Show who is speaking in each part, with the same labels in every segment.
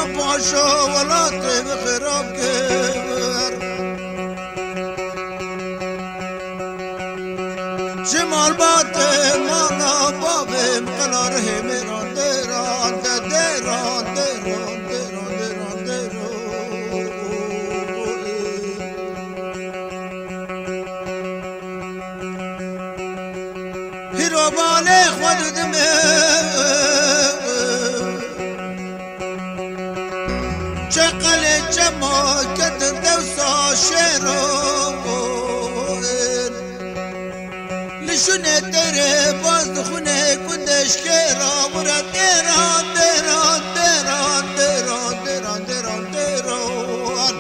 Speaker 1: پاشا ولات بخراب کر جمال بات مانا بابم قلاره میران دیران دیران دیران دیران دیران هیرو باله خود دمه چقل چما کتر دوسا شیرو لشونه تره باز دخونه کندش کرا مرا دیران دیران دیران دیران دیران دیران دیران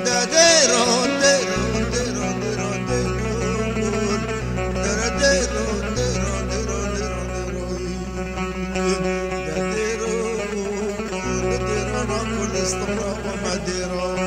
Speaker 1: دا دیران دیران دیران دیران دیران در دیران دیران دیران دیران دیران کردستان و مدیران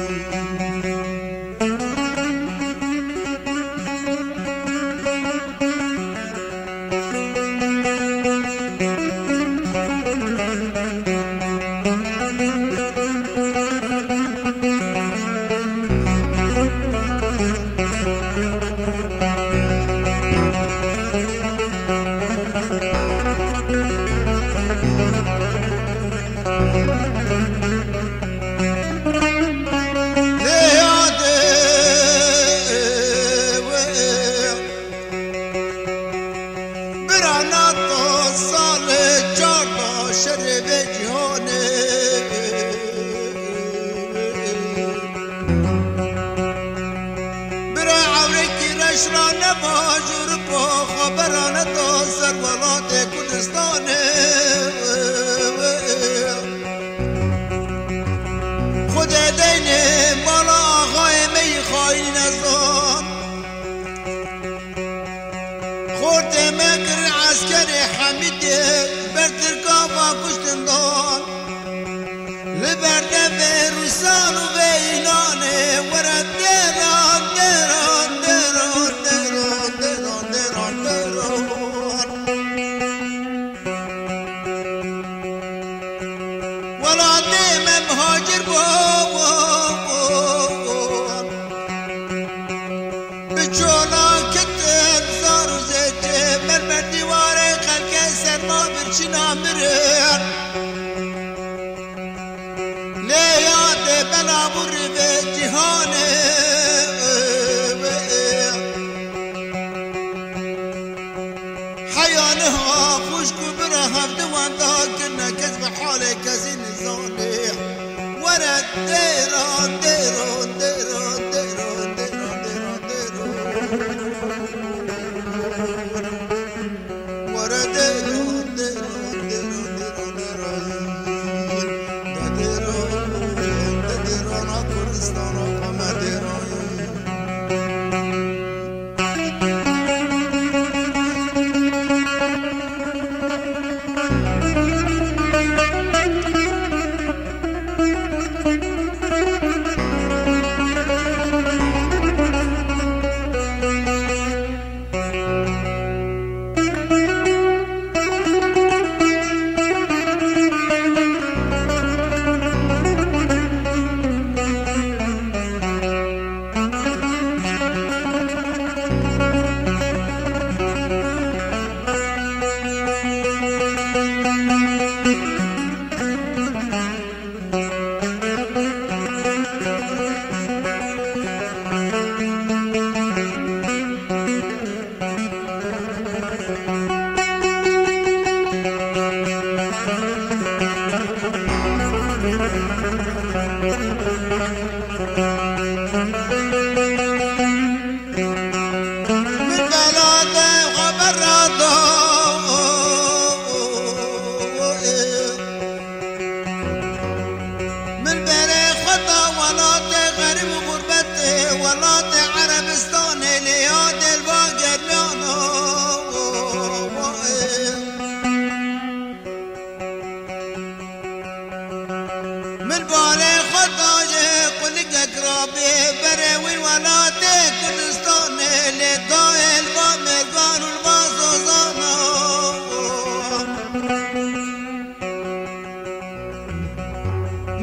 Speaker 1: باجور با خبرانه تا سرولات کردستانه خود دینه بالا آقای می خواهی نزان خورد مکر عسکر حمیده برترکابا کشتندان لبرده به روسان و به اینانه ورد دیران دیران دیران دیران دیران دیران ولا دیم مهاجر بوان بچولا کتن زارو زیته مرمر دیواره خلقه سرما برچینا مرن لیاد بلا بر به جهانه حیانها خوشکو بره هفدوان دا کنه کس به حال کسی نزانه ورد دیران دیران دیران دیران دیران دیران دیران ورد دیران دیران دیران دیران دیران دیران کردستان و مدیران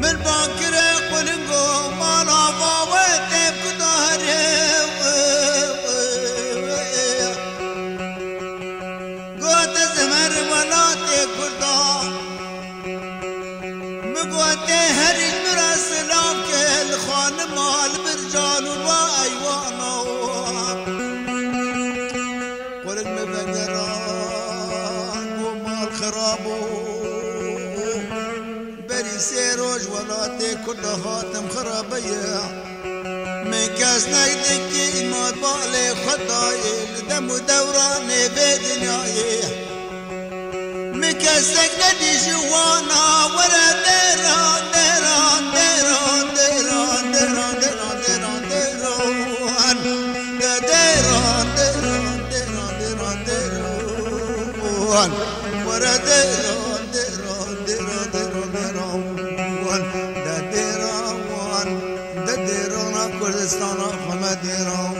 Speaker 1: من باكر قلنقو مالا فاوتب كداري قوت زمر ولاتي كردان مقوتي هرج مرسلام كل خان مال برجان وبا ايوانا قل المبقران ومال خرابو بري سيروج ولاتي كل هاتم خرابية من كاس نايدكي ما بالي خطاي الدم ودوراني بدنياي من كاسك ندي جوانا ورا ديران ديران ديران ديران ديران ديران ديران ديران ديران ديران ديران ديران ديران ورا ديران ديران ديران ديران ديران دا ديران دا ديران كردستان خما ديران